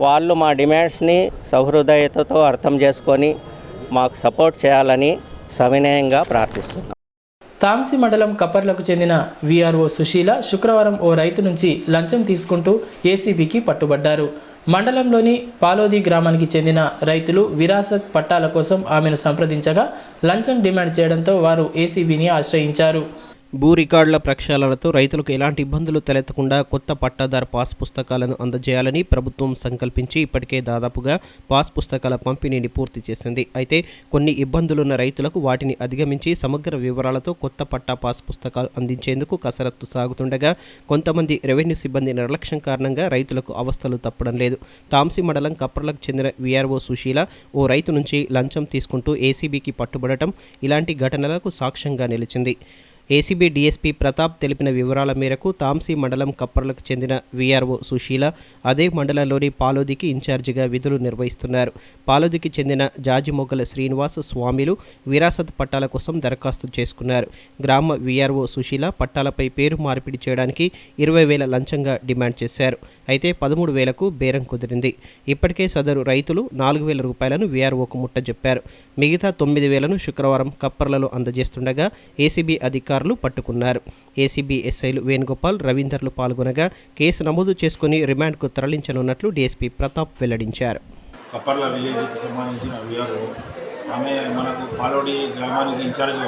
వాళ్ళు మా డిమాండ్స్ని సహృదయతతో అర్థం చేసుకొని మాకు సపోర్ట్ చేయాలని సవినయంగా ప్రార్థిస్తున్నాం. తాంసి మండలం కప్పర్లకు చెందిన వీఆర్ఓ సుశీల శుక్రవారం ఓ రైతు నుంచి లంచం తీసుకుంటూ ఏసీబీకి పట్టుబడ్డారు. మండలంలోని పాలోది గ్రామానికి చెందిన రైతులు విరాసత్ పట్టాల కోసం ఆమెను సంప్రదించగా లంచం డిమాండ్ చేయడంతో వారు ఏసీబీని ఆశ్రయించారు. భూ రికార్డుల ప్రక్షాళనతో రైతులకు ఎలాంటి ఇబ్బందులు తలెత్తకుండా కొత్త పట్టాదారు పాస్ పుస్తకాలను అందజేయాలని ప్రభుత్వం సంకల్పించి ఇప్పటికే దాదాపుగా పాస్ పుస్తకాల పంపిణీని పూర్తి చేసింది. అయితే కొన్ని ఇబ్బందులున్న రైతులకు వాటిని అధిగమించి సమగ్ర వివరాలతో కొత్త పట్టా పాస్ పుస్తకాలు అందించేందుకు కసరత్తు సాగుతుండగా కొంతమంది రెవెన్యూ సిబ్బంది నిర్లక్ష్యం కారణంగా రైతులకు అవస్థలు తప్పడం లేదు. తాంసి మండలం కప్పర్లకు చెందిన వీఆర్ఓ సుశీల ఓ రైతు నుంచి లంచం తీసుకుంటూ ఏసీబీకి పట్టుబడటం ఇలాంటి ఘటనలకు సాక్ష్యంగా నిలిచింది. ఏసీబీ డీఎస్పీ ప్రతాప్ తెలిపిన వివరాల మేరకు తాంసి మండలం కప్పర్లకు చెందిన వీఆర్ఓ సుశీల అదే మండలంలోని పాలోదికి ఇన్ఛార్జిగా విధులు నిర్వహిస్తున్నారు. పాలోదికి చెందిన జాజిమొగ్గల శ్రీనివాస్ స్వామిలు విరాసత్ పట్టాల కోసం దరఖాస్తు చేసుకున్నారు. గ్రామ వీఆర్ఓ సుశీల పట్టాలపై పేరు మార్పిడి చేయడానికి 20,000 లంచంగా డిమాండ్ చేశారు. అయితే 13,000కు బేరం కుదిరింది. ఇప్పటికే సదరు రైతులు 4,000 రూపాయలను వీఆర్ఓకు ముట్టజెప్పారు. మిగతా 9,000ను శుక్రవారం కప్పర్లలో అందజేస్తుండగా ఏసీబీ అధికారులు పట్టుకున్నారు. ఏసీబీ ఎస్ఐలు వేణుగోపాల్, రవీందర్లు పాల్గొనగా కేసు నమోదు చేసుకుని రిమాండ్కు తరలించనున్నట్లు డీఎస్పీ ప్రతాప్ వెల్లడించారు. కప్పర్ల విలేజ్కి సంబంధించిన వీఆర్ఓ ఆమె మనకు పాలోడి గ్రామానికి ఇన్ఛార్జ్గా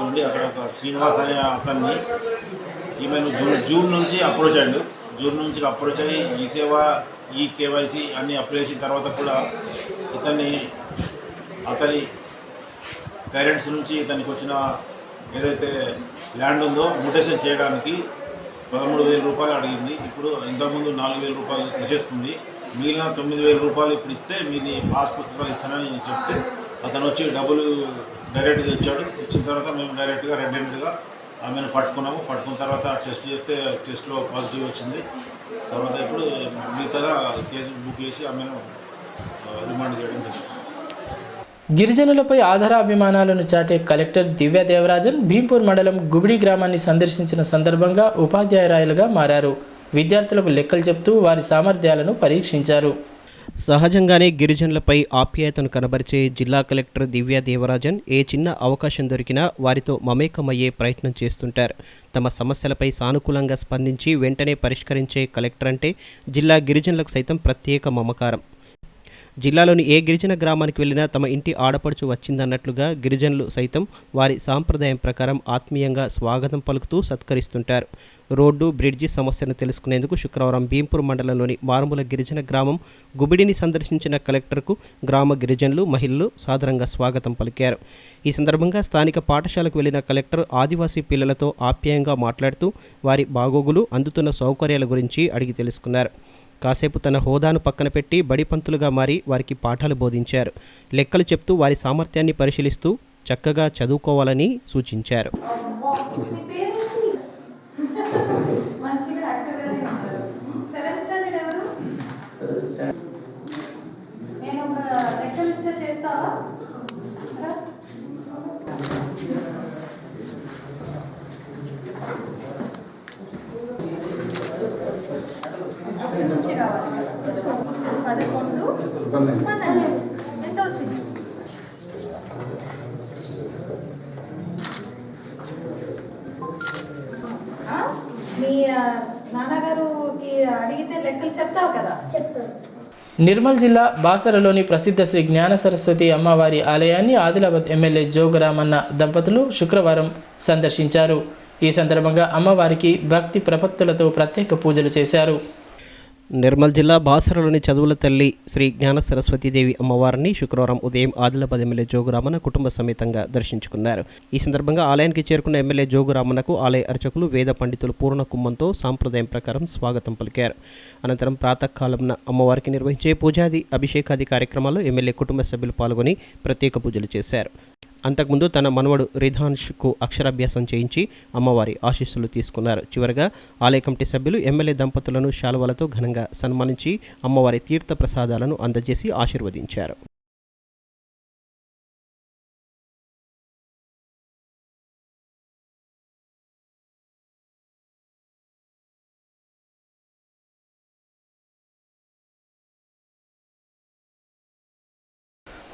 ఉండి అక్కడ ఒక శ్రీనివాస్ అనే అతన్ని ఈమెను జూన్ నుంచి అప్రోచ్ అయ్యాడు. జూన్ నుంచి అప్రోచ్ అయ్యి ఈ సేవ ఈ కేవైసీ అన్నీ అప్లై చేసిన తర్వాత కూడా అతని పేరెంట్స్ నుంచి ఇతనికి వచ్చిన ఏదైతే ల్యాండ్ ఉందో మ్యూటేషన్ చేయడానికి 13,000 రూపాయలు అడిగింది. ఇప్పుడు ఇంతకుముందు 4,000 రూపాయలు తీసేసుకుంది. మిగిలిన 9,000 రూపాయలు ఇప్పుడు ఇస్తే మీ పాస్ పుస్తకాలు ఇస్తానని చెప్తే అతను వచ్చి డబ్బులు డైరెక్ట్గా ఇచ్చాడు. ఇచ్చిన తర్వాత మేము డైరెక్ట్గా రెడ్ హ్యాండెడ్గా ఆమెను పట్టుకున్నాము. పట్టుకున్న తర్వాత టెస్ట్ చేస్తే టెస్ట్లో పాజిటివ్ వచ్చింది. తర్వాత ఇప్పుడు మిగతాగా కేసు బుక్ చేసి ఆమెను రిమాండ్ చేయడం జరిగింది. గిరిజనులపై ఆధారాభిమానాలను చాటే కలెక్టర్ దివ్య దేవరాజన్ భీంపూర్ మండలం గుబిడి గ్రామాన్ని సందర్శించిన సందర్భంగా ఉపాధ్యాయురాలుగా మారారు. విద్యార్థులకు లెక్కలు చెప్తూ వారి సామర్థ్యాలను పరీక్షించారు. సహజంగానే గిరిజనులపై ఆప్యాయతను కనబరిచే జిల్లా కలెక్టర్ దివ్యా దేవరాజన్ ఏ చిన్న అవకాశం దొరికినా వారితో మమేకమయ్యే ప్రయత్నం చేస్తుంటారు. తమ సమస్యలపై సానుకూలంగా స్పందించి వెంటనే పరిష్కరించే కలెక్టర్ అంటే జిల్లా గిరిజనులకు సైతం ప్రత్యేక మమకారం. జిల్లాలోని ఏ గిరిజన గ్రామానికి వెళ్ళినా తమ ఇంటి ఆడపడుచు వచ్చిందన్నట్లుగా గిరిజనులు సైతం వారి సాంప్రదాయం ప్రకారం ఆత్మీయంగా స్వాగతం పలుకుతూ సత్కరిస్తుంటారు. రోడ్డు బ్రిడ్జి సమస్యను తెలుసుకునేందుకు శుక్రవారం భీంపూర్ మండలంలోని మారుమూల గిరిజన గ్రామం గుబిడిని సందర్శించిన కలెక్టర్కు గ్రామ గిరిజనులు మహిళలు సాదరంగా స్వాగతం పలికారు. ఈ సందర్భంగా స్థానిక పాఠశాలకు వెళ్లిన కలెక్టర్ ఆదివాసీ పిల్లలతో ఆప్యాయంగా మాట్లాడుతూ వారి బాగోగులు, అందుతున్న సౌకర్యాల గురించి అడిగి తెలుసుకున్నారు. కాసేపు తన హోదాను పక్కన పెట్టి బడిపంతులుగా మారి వారికి పాఠాలు బోధించారు. లెక్కలు చెప్తూ వారి సామర్థ్యాన్ని పరిశీలిస్తూ చక్కగా చదువుకోవాలని సూచించారు. మీ నాన్నగారుకి అడిగితే లెక్కలు చెప్తావు కదా? చెప్తాను. నిర్మల్ జిల్లా బాసరలోని ప్రసిద్ధ శ్రీ జ్ఞాన సరస్వతి అమ్మవారి ఆలయాన్ని ఆదిలాబాద్ ఎమ్మెల్యే జోగురామన్న దంపతులు శుక్రవారం సందర్శించారు. ఈ సందర్భంగా అమ్మవారికి భక్తి ప్రపత్తులతో ప్రత్యేక పూజలు చేశారు. నిర్మల్ జిల్లా బాసరలోని చదువుల తల్లి శ్రీ జ్ఞాన సరస్వతీదేవి అమ్మవారిని శుక్రవారం ఉదయం ఆదిలాబాద్ ఎమ్మెల్యే జోగురామన్న కుటుంబ సమేతంగా దర్శించుకున్నారు. ఈ సందర్భంగా ఆలయానికి చేరుకున్న ఎమ్మెల్యే జోగురామన్నకు ఆలయ అర్చకులు, వేద పండితులు పూర్ణ కుంభంతో సాంప్రదాయం ప్రకారం స్వాగతం పలికారు. అనంతరం ప్రాతకాలంన అమ్మవారికి నిర్వహించే పూజాది, అభిషేకాది కార్యక్రమాల్లో ఎమ్మెల్యే కుటుంబ సభ్యులు పాల్గొని ప్రత్యేక పూజలు చేశారు. అంతకుముందు తన మనవడు రిధాన్ష్కు అక్షరాభ్యాసం చేయించి అమ్మవారి ఆశీస్సులు తీసుకున్నారు. చివరగా ఆలయ కమిటీ సభ్యులు ఎమ్మెల్యే దంపతులను శాలువాలతో ఘనంగా సన్మానించి అమ్మవారి తీర్థ ప్రసాదాలను అందజేసి ఆశీర్వదించారు.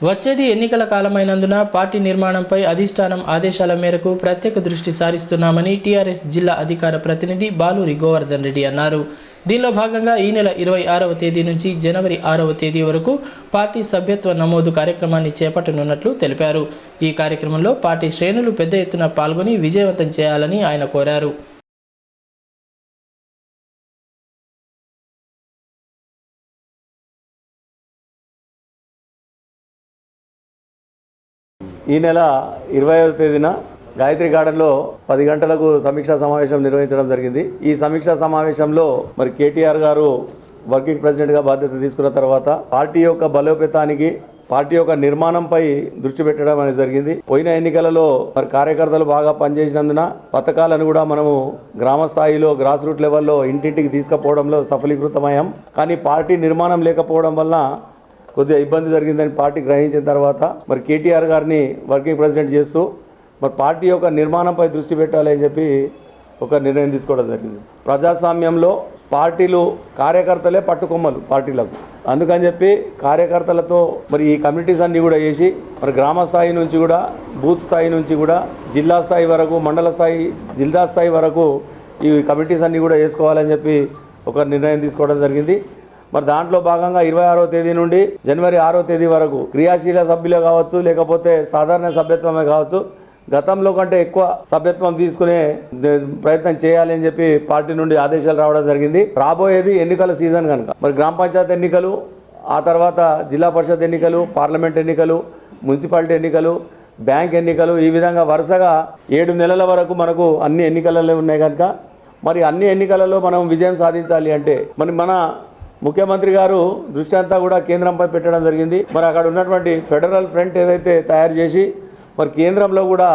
వచ్చేది ఎన్నికల కాలమైనందున పార్టీ నిర్మాణంపై అధిష్టానం ఆదేశాల మేరకు ప్రత్యేక దృష్టి సారిస్తున్నామని టీఆర్ఎస్ జిల్లా అధికార ప్రతినిధి బాలూరి గోవర్ధన్ రెడ్డి అన్నారు. దీనిలో భాగంగా ఈ నెల 26వ తేదీ నుంచి జనవరి 6వ తేదీ వరకు పార్టీ సభ్యత్వ నమోదు కార్యక్రమాన్ని చేపట్టనున్నట్లు తెలిపారు. ఈ కార్యక్రమంలో పార్టీ శ్రేణులు పెద్ద ఎత్తున పాల్గొని విజయవంతం చేయాలని ఆయన కోరారు. ఈ నెల 20వ తేదీన గాయత్రి గార్డెన్లో 10 గంటలకు సమీక్షా సమావేశం నిర్వహించడం జరిగింది. ఈ సమీక్షా సమావేశంలో మరి కేటీఆర్ గారు వర్కింగ్ ప్రెసిడెంట్గా బాధ్యత తీసుకున్న తర్వాత పార్టీ యొక్క బలోపేతానికి, పార్టీ యొక్క నిర్మాణంపై దృష్టి పెట్టడం అనేది జరిగింది. పోయిన ఎన్నికలలో మరి కార్యకర్తలు బాగా పనిచేసినందున పథకాలను కూడా మనము గ్రామ స్థాయిలో, గ్రాస్ రూట్ లెవెల్లో ఇంటింటికి తీసుకుపోవడంలో సఫలీకృతమయ్యాం. కానీ పార్టీ నిర్మాణం లేకపోవడం వల్ల కొద్దిగా ఇబ్బంది జరిగిందని పార్టీ గ్రహించిన తర్వాత మరి కేటీఆర్ గారిని వర్కింగ్ ప్రెసిడెంట్ చేస్తూ మరి పార్టీ యొక్క నిర్మాణంపై దృష్టి పెట్టాలి అని చెప్పి ఒక నిర్ణయం తీసుకోవడం జరిగింది. ప్రజాస్వామ్యంలో పార్టీలు, కార్యకర్తలే పట్టుకొమ్మలు పార్టీలకు. అందుకని చెప్పి కార్యకర్తలతో మరి ఈ కమిటీస్ అన్నీ కూడా చేసి మరి గ్రామ స్థాయి నుంచి కూడా, బూత్ స్థాయి నుంచి కూడా, జిల్లా స్థాయి వరకు, మండల స్థాయి, జిల్లా స్థాయి వరకు ఈ కమిటీస్ అన్నీ కూడా వేసుకోవాలని చెప్పి ఒక నిర్ణయం తీసుకోవడం జరిగింది. మరి దాంట్లో భాగంగా 26వ తేదీ నుండి జనవరి 6వ తేదీ వరకు క్రియాశీల సభ్యులే కావచ్చు, లేకపోతే సాధారణ సభ్యత్వమే కావచ్చు, గతంలో కంటే ఎక్కువ సభ్యత్వం తీసుకునే ప్రయత్నం చేయాలి అని చెప్పి పార్టీ నుండి ఆదేశాలు రావడం జరిగింది. రాబోయేది ఎన్నికల సీజన్ కనుక మరి గ్రామ పంచాయతీ ఎన్నికలు, ఆ తర్వాత జిల్లా పరిషత్ ఎన్నికలు, పార్లమెంట్ ఎన్నికలు, మున్సిపాలిటీ ఎన్నికలు, బ్యాంక్ ఎన్నికలు, ఈ విధంగా వరుసగా 7 నెలల వరకు మనకు అన్ని ఎన్నికలలో ఉన్నాయి కనుక మరి అన్ని ఎన్నికలలో మనం విజయం సాధించాలి అంటే మరి మన ముఖ్యమంత్రి గారు దృష్టి అంతా కూడా కేంద్రంపై పెట్టడం జరిగింది. మరి అక్కడ ఉన్నటువంటి ఫెడరల్ ఫ్రంట్ ఏదైతే తయారు చేసి మరి కేంద్రంలో కూడా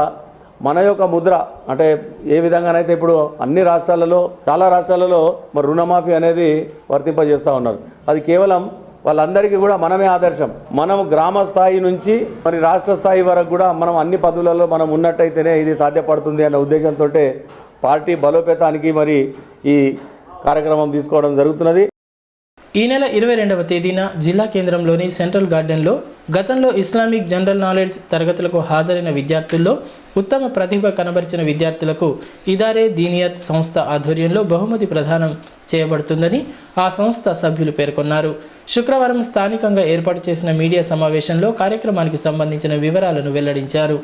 మన యొక్క ముద్ర అంటే ఏ విధంగానైతే ఇప్పుడు అన్ని రాష్ట్రాలలో, చాలా రాష్ట్రాలలో మరి రుణమాఫీ అనేది వర్తింపజేస్తూ ఉన్నారు. అది కేవలం వాళ్ళందరికీ కూడా మనమే ఆదర్శం. మనం గ్రామ స్థాయి నుంచి మరి రాష్ట్ర స్థాయి వరకు కూడా మనం అన్ని పదవులలో మనం ఉన్నట్టయితేనే ఇది సాధ్యపడుతుంది అన్న ఉద్దేశంతో పార్టీ బలోపేతానికి మరి ఈ కార్యక్రమం తీసుకోవడం జరుగుతున్నది. ఈ నెల 22వ తేదీన జిల్లా కేంద్రంలోని సెంట్రల్ గార్డెన్లో గతంలో ఇస్లామిక్ జనరల్ నాలెడ్జ్ తరగతులకు హాజరైన విద్యార్థుల్లో ఉత్తమ ప్రతిభ కనబరిచిన విద్యార్థులకు ఇదారే దీనియత్ సంస్థ ఆధ్వర్యంలో బహుమతి ప్రదానం చేయబడుతుందని ఆ సంస్థ సభ్యులు పేర్కొన్నారు. శుక్రవారం స్థానికంగా ఏర్పాటు చేసిన మీడియా సమావేశంలో కార్యక్రమానికి సంబంధించిన వివరాలను వెల్లడించారు.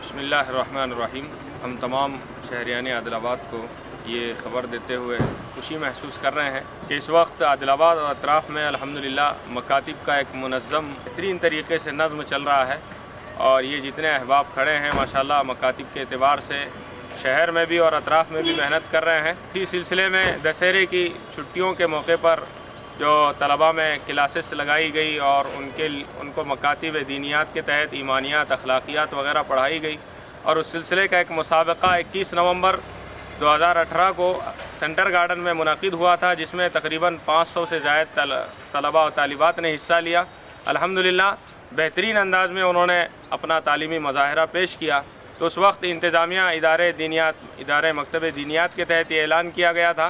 बिस्मिल्लाहिर्रहमानिर्रहीम। हम तमाम शहरियान आदिलाबाद को ये ख़बर देते हुए खुशी महसूस कर रहे हैं कि इस वक्त आदिलाबाद और अतराफ़ में अल्हम्दुलिल्लाह मकातिब का एक मुनज़्ज़म बेहतरीन तरीके से नज़्म चल रहा है और ये जितने अहबाब खड़े हैं माशाल्लाह मकातिब के एतबार से शहर में भी और अतराफ़ में भी मेहनत कर रहे हैं। इसी सिलसिले में दशहरे की छुट्टियों के मौके पर जो तलबा में क्लासेस लगाई गई और उनको मकातिब दीनियात के तहत ईमानियात अखलाकियात वगैरह पढ़ाई गई और उस सिलसिले का एक मुसाबका 21 नवंबर 2018 को सेंटर गार्डन में मुनक़िद हुआ था, जिसमें तकरीबन 500 से ज़ायद तलबा और तालिबात ने हिस्सा लिया। अल्हम्दुलिल्लाह बेहतरीन अंदाज में उन्होंने अपना तालीमी मज़ाहिरा पेश किया। तो उस वक्त इंतज़ामिया इदारे मकतब दीनियात के तहत ये ऐलान किया गया था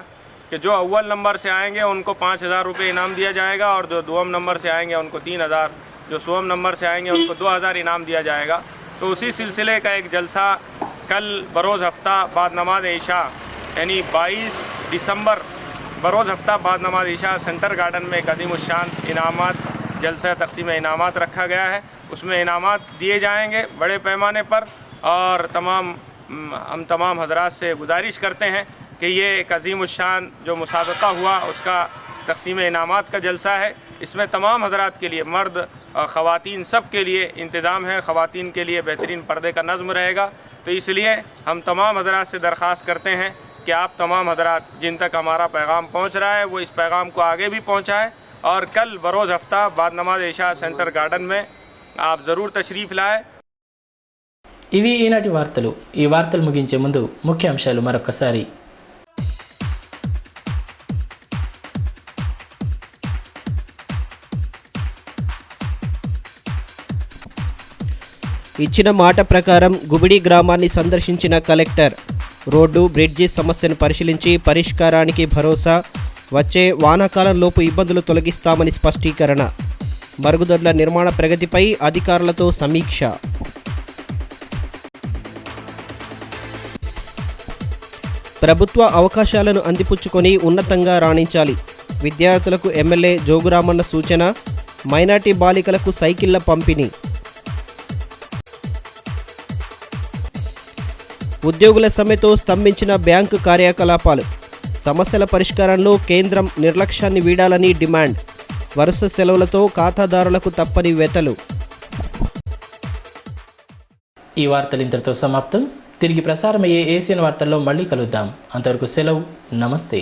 कि जो अव्वल नंबर से आएंगे उनको 5,000 रुपये इनाम दिया जाएगा और जो दोम नंबर से आएंगे उनको 3,000, जो सोम नंबर से आएंगे उनको 2,000 इनाम दिया जाएगा। तो उसी सिलसिले का एक जलसा कल बरोज़ हफ्ता बाद नमाज इशा यानी 22 दिसंबर बरोज़ हफ्ता बाद नमाज इशा सेंटर गार्डन में एक अज़ीमुश्शान इनामात जलसा तक़सीम इनामात रखा गया है। उसमें इनामात दिए जाएंगे बड़े पैमाने पर और हम तमाम हजरात से गुजारिश करते हैं कि ये एक अज़ीमुश्शान जो मुसाबका हुआ उसका तक़सीम इनामात का जलसा है। इसमें तमाम हजरात के लिए मर्द और ख़वातीन सब के लिए इंतज़ाम है। ख़वातीन के लिए बेहतरीन पर्दे का नज़्म रहेगा। तो इसलिए हम तमाम हजरात से दरख्वास्त करते हैं कि आप तमाम हजरात जिन तक हमारा पैगाम पहुँच रहा है वो इस पैगाम को आगे भी पहुँचाएँ और कल बरोज़ हफ्ता बाद नमाज इशा सेंटर गार्डन में आप ज़रूर तशरीफ़ लाएँ। ఇవి ఈనాటి వార్తలు. ఈ వార్తలు ముగించే ముందు ముఖ్యాంశాలు మరొకసారి. ఇచ్చిన మాట ప్రకారం గుబిడి గ్రామాన్ని సందర్శించిన కలెక్టర్ రోడ్డు బ్రిడ్జి సమస్యను పరిశీలించి పరిష్కారానికి భరోసా, వచ్చే వానాకాలంలోపు ఇబ్బందులు తొలగిస్తామని స్పష్టీకరణ, మరుగుదొడ్ల నిర్మాణ ప్రగతిపై అధికారులతో సమీక్ష. ప్రభుత్వ అవకాశాలను అందిపుచ్చుకొని ఉన్నతంగా రాణించాలి, విద్యార్థులకు ఎమ్మెల్యే జోగురామన్న సూచన, మైనార్టీ బాలికలకు సైకిళ్ల పంపిణీ. ఉద్యోగుల సమ్మెతో స్తంభించిన బ్యాంకు కార్యకలాపాలు, సమస్యల పరిష్కారంలో కేంద్రం నిర్లక్ష్యాన్ని వీడాలని డిమాండ్, వరుస సెలవులతో ఖాతాదారులకు తప్పని వెతలు. ఈ వార్తలు ఇంతటితో సమాప్తం. తిరిగి ప్రసారమయ్యే ఏసియన్ వార్తల్లో మళ్ళీ కలుద్దాం. అంతవరకు సెలవు. నమస్తే.